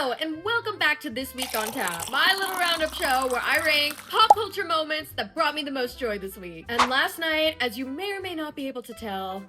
Hello, and welcome back to This Week on Tap, my little roundup show where I rank pop culture moments that brought me the most joy this week. And last night, as you may or may not be able to tell,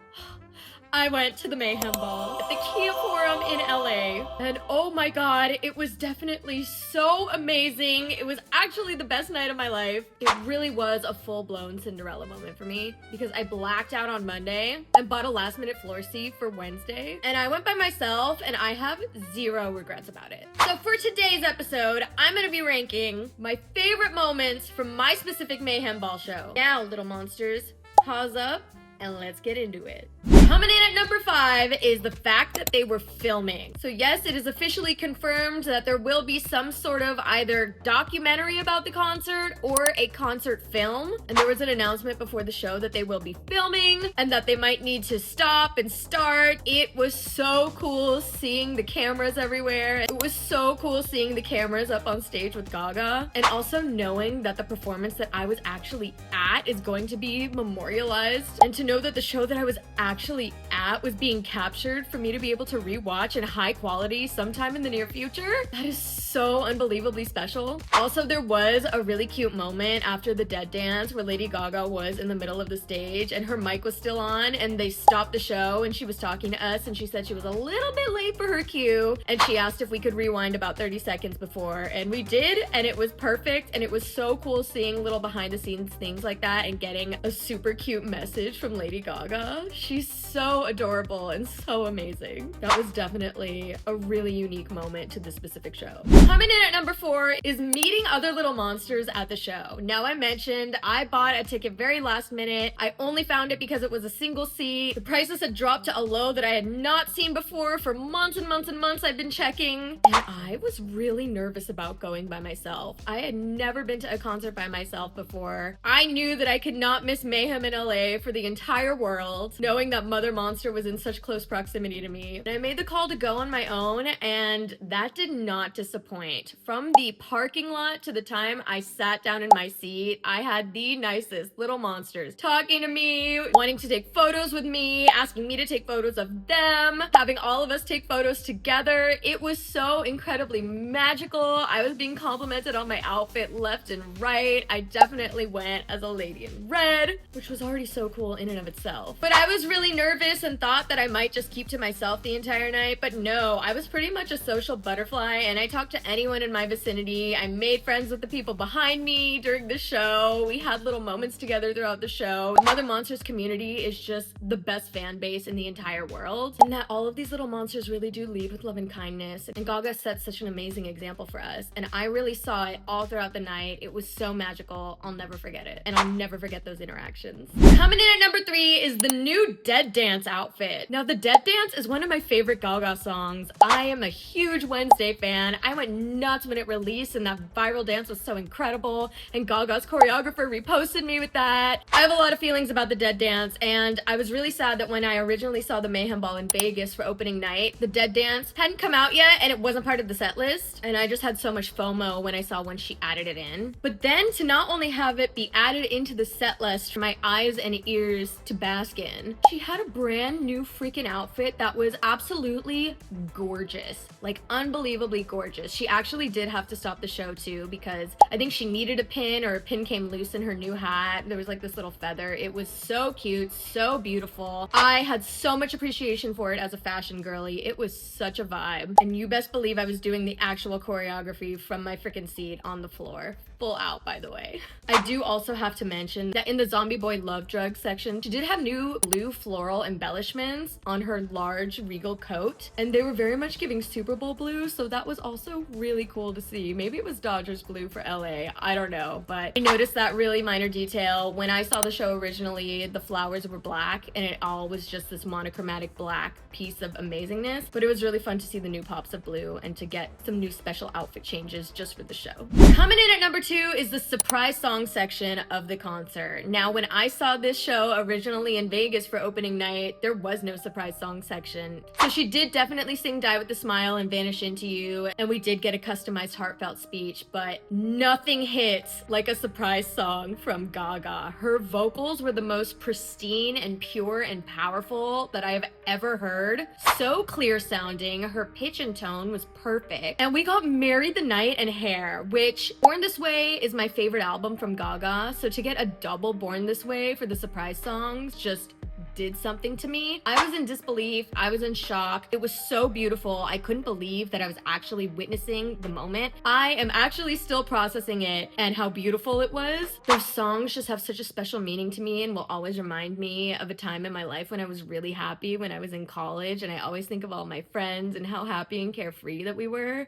I went to the Mayhem Ball at the Kia Forum in LA, and oh my god, it was definitely so amazing. It was actually the best night of my life. It really was a full-blown Cinderella moment for me because I blacked out on Monday and bought a last-minute floor seat for Wednesday, and I went by myself, and I have zero regrets about it. So for today's episode, I'm gonna be ranking my favorite moments from my specific Mayhem Ball show. Now, little monsters, pause up, and let's get into it. Coming in at number 5 is the fact that they were filming. So yes, it is officially confirmed that there will be some sort of either documentary about the concert or a concert film. And there was an announcement before the show that they will be filming and that they might need to stop and start. It was so cool seeing the cameras everywhere. It was so cool seeing the cameras up on stage with Gaga, and also knowing that the performance that I was actually at is going to be memorialized, and to know that the show that I was actually at was being captured for me to be able to rewatch in high quality sometime in the near future. That is so unbelievably special. Also, there was a really cute moment after the dead dance where Lady Gaga was in the middle of the stage and her mic was still on, and they stopped the show and she was talking to us, and she said she was a little bit late for her cue, and she asked if we could rewind about 30 seconds before, and we did, and it was perfect. And it was so cool seeing little behind the scenes things like that and getting a super cute message from Lady Gaga. She's so adorable and so amazing. That was definitely a really unique moment to this specific show. Coming in at number 4 is meeting other little monsters at the show. Now, I mentioned I bought a ticket very last minute. I only found it because it was a single seat. The prices had dropped to a low that I had not seen before for months and months and months. I've been checking, and I was really nervous about going by myself. I had never been to a concert by myself before. I knew that I could not miss Mayhem in LA for the entire world, knowing that Mother Monster was in such close proximity to me. And I made the call to go on my own, and that did not disappoint. From the parking lot to the time I sat down in my seat, I had the nicest little monsters talking to me, wanting to take photos with me, asking me to take photos of them, having all of us take photos together. It was so incredibly magical. I was being complimented on my outfit left and right. I definitely went as a lady in red, which was already so cool in and of itself. But I was really nervous and thought that I might just keep to myself the entire night, but no, I was pretty much a social butterfly, and I talked to anyone in my vicinity. I made friends with the people behind me during the show. We had little moments together throughout the show. Mother Monsters community is just the best fan base in the entire world, and that all of these little monsters really do lead with love and kindness, and Gaga set such an amazing example for us, and I really saw it all throughout the night. It was so magical. I'll never forget it, and I'll never forget those interactions. Coming in at number 3 is the new Dead Dance outfit. Now, the Dead Dance is one of my favorite Gaga songs. I am a huge Wednesday fan. I went nuts when it released, and that viral dance was so incredible, and Gaga's choreographer reposted me with that. I have a lot of feelings about the Dead Dance, and I was really sad that when I originally saw the Mayhem Ball in Vegas for opening night, the Dead Dance hadn't come out yet, and it wasn't part of the set list, and I just had so much FOMO when I saw when she added it in. But then to not only have it be added into the set list for my eyes and ears to bask in, she had a brand new freaking outfit that was absolutely gorgeous, like unbelievably gorgeous. She actually did have to stop the show too because I think she needed a pin, or a pin came loose in her new hat. There was like this little feather. It was so cute, so beautiful. I had so much appreciation for it as a fashion girly. It was such a vibe, and you best believe I was doing the actual choreography from my freaking seat on the floor. Full out, by the way. I do also have to mention that in the Zombie Boy Love Drug section, she did have new blue floral embellishments on her large regal coat, and they were very much giving Super Bowl blue, so that was also really cool to see. Maybe it was Dodgers blue for LA, I don't know, but I noticed that really minor detail. When I saw the show originally, the flowers were black, and it all was just this monochromatic black piece of amazingness, but it was really fun to see the new pops of blue and to get some new special outfit changes just for the show. Coming in at number 2 is the surprise song section of the concert. Now, when I saw this show originally in Vegas for opening night, night, there was no surprise song section. So she did definitely sing Die With A Smile and Vanish Into You, and we did get a customized heartfelt speech, but nothing hits like a surprise song from Gaga. Her vocals were the most pristine and pure and powerful that I have ever heard. So clear sounding, her pitch and tone was perfect. And we got Married the Night and Hair, which Born This Way is my favorite album from Gaga, so to get a double Born This Way for the surprise songs just did something to me. I was in disbelief. I was in shock. It was so beautiful. I couldn't believe that I was actually witnessing the moment. I am actually still processing it and how beautiful it was. Those songs just have such a special meaning to me and will always remind me of a time in my life when I was really happy when I was in college, and I always think of all my friends and how happy and carefree that we were.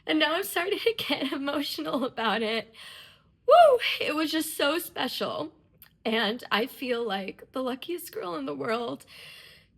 And now I'm starting to get emotional about it. Woo! It was just so special. And I feel like the luckiest girl in the world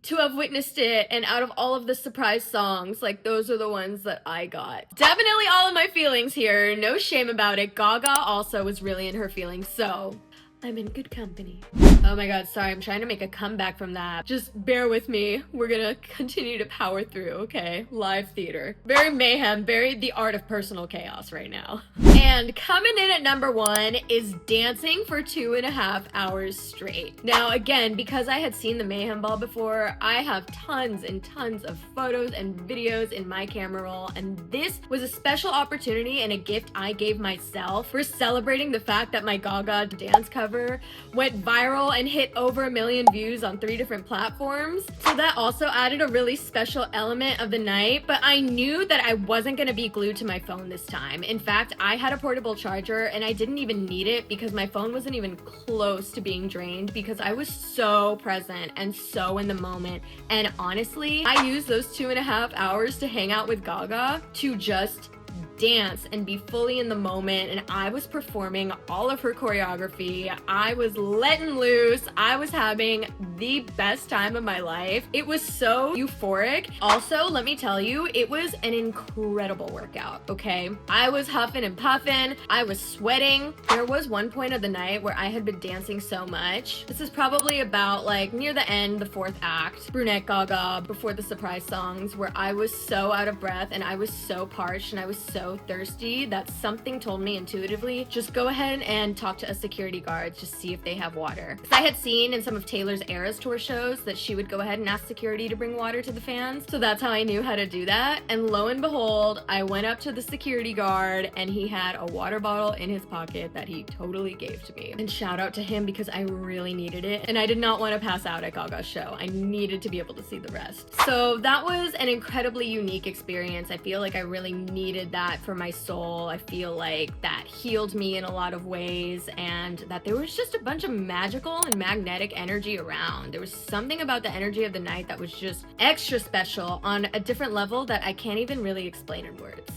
to have witnessed it. And out of all of the surprise songs, like, those are the ones that I got. Definitely all of my feelings here. No shame about it. Gaga also was really in her feelings, so I'm in good company. Oh my god, sorry, I'm trying to make a comeback from that. Just bear with me. We're gonna continue to power through, okay? Live theater. Very mayhem, very the art of personal chaos right now. And coming in at number 1 is Dancing for 2.5 hours straight. Now again, because I had seen the Mayhem Ball before, I have tons and tons of photos and videos in my camera roll, and this was a special opportunity and a gift I gave myself for celebrating the fact that my Gaga dance cover went viral and hit over 1 million views on 3 different platforms. So that also added a really special element of the night, but I knew that I wasn't gonna be glued to my phone this time. In fact, I had a portable charger and I didn't even need it because my phone wasn't even close to being drained because I was so present and so in the moment. And honestly, I used those 2.5 hours to hang out with Gaga to just dance and be fully in the moment, and I was performing all of her choreography. I was letting loose. I was having the best time of my life. It was so euphoric. Also, let me tell you, it was an incredible workout, okay? I was huffing and puffing. I was sweating. There was one point of the night where I had been dancing so much. This is probably about like near the end, the 4th act, Brunette Gaga, before the surprise songs, where I was so out of breath and I was so parched and I was so thirsty that something told me intuitively, just go ahead and talk to a security guard, just see if they have water. Because I had seen in some of Taylor's Eras tour shows that she would go ahead and ask security to bring water to the fans. So that's how I knew how to do that. And lo and behold, I went up to the security guard and he had a water bottle in his pocket that he totally gave to me. And shout out to him because I really needed it. And I did not want to pass out at Gaga's show. I needed to be able to see the rest. So that was an incredibly unique experience. I feel like I really needed that for my soul. I feel like that healed me in a lot of ways, and that there was just a bunch of magical and magnetic energy around. There was something about the energy of the night that was just extra special on a different level that I can't even really explain in words.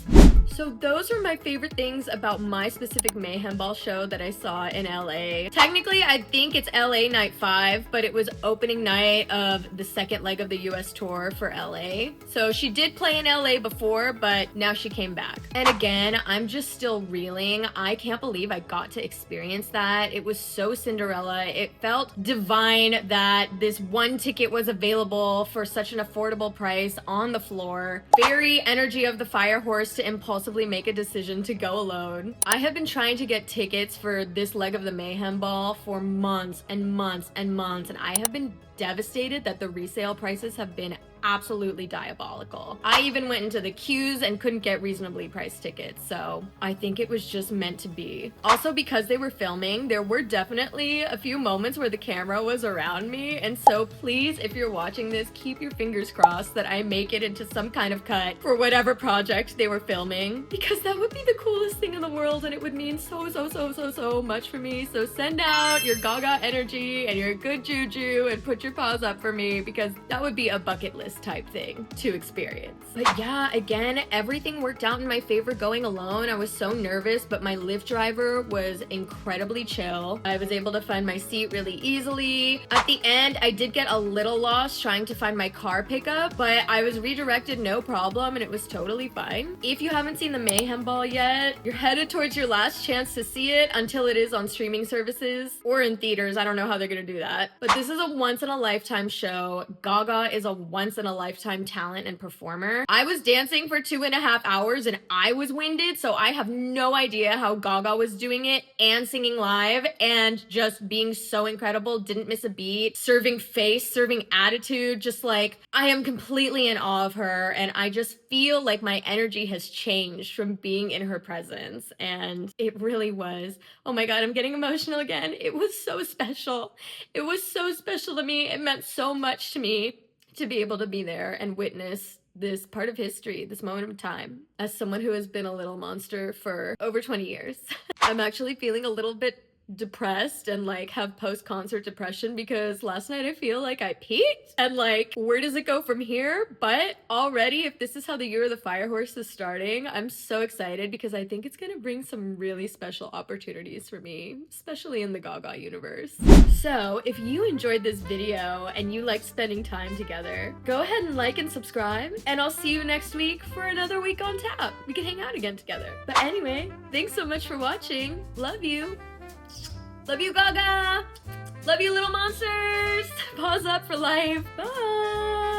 So those are my favorite things about my specific Mayhem Ball show that I saw in LA. Technically, I think it's LA night 5, but it was opening night of the 2nd leg of the US tour for LA. So she did play in LA before, but now she came back. And again, I'm just still reeling. I can't believe I got to experience that. It was so Cinderella. It felt divine that this one ticket was available for such an affordable price on the floor. Very energy of the fire horse to impulsively make a decision to go alone. I have been trying to get tickets for this leg of the Mayhem Ball for months and months and months, and I have been devastated that the resale prices have been absolutely diabolical. I even went into the queues and couldn't get reasonably priced tickets, so I think it was just meant to be. Also, because they were filming, there were definitely a few moments where the camera was around me, and so please, if you're watching this, keep your fingers crossed that I make it into some kind of cut for whatever project they were filming, because that would be the coolest thing in the world and it would mean so much for me. So send out your Gaga energy and your good juju and put your paws up for me, because that would be a bucket list type thing to experience. But yeah, again, everything worked out in my favor going alone. I was so nervous, but my Lyft driver was incredibly chill. I was able to find my seat really easily. At the end, I did get a little lost trying to find my car pickup, but I was redirected no problem and it was totally fine. If you haven't seen the Mayhem Ball yet, you're headed towards your last chance to see it until it is on streaming services or in theaters. I don't know how they're gonna do that. But this is a once-in-a-lifetime show. Gaga is a once-in-a-lifetime talent and performer. I was dancing for 2.5 hours and I was winded, so I have no idea how Gaga was doing it and singing live and just being so incredible, didn't miss a beat, serving face, serving attitude, just like, I am completely in awe of her, and I just feel like my energy has changed from being in her presence, and it really was. Oh my god, I'm getting emotional again. It was so special. It was so special to me. It meant so much to me to be able to be there and witness this part of history, this moment of time, as someone who has been a little monster for over 20 years. I'm actually feeling a little bit depressed and like have post-concert depression because last night I feel like I peaked and like where does it go from here? But already, if this is how the year of the fire horse is starting, I'm so excited because I think it's gonna bring some really special opportunities for me, especially in the Gaga universe. So if you enjoyed this video and you like spending time together, go ahead and like and subscribe, and I'll see you next week for another week on tap. We can hang out again together. But anyway, thanks so much for watching. Love you. Love you, Gaga! Love you, little monsters! Paws up for life. Bye!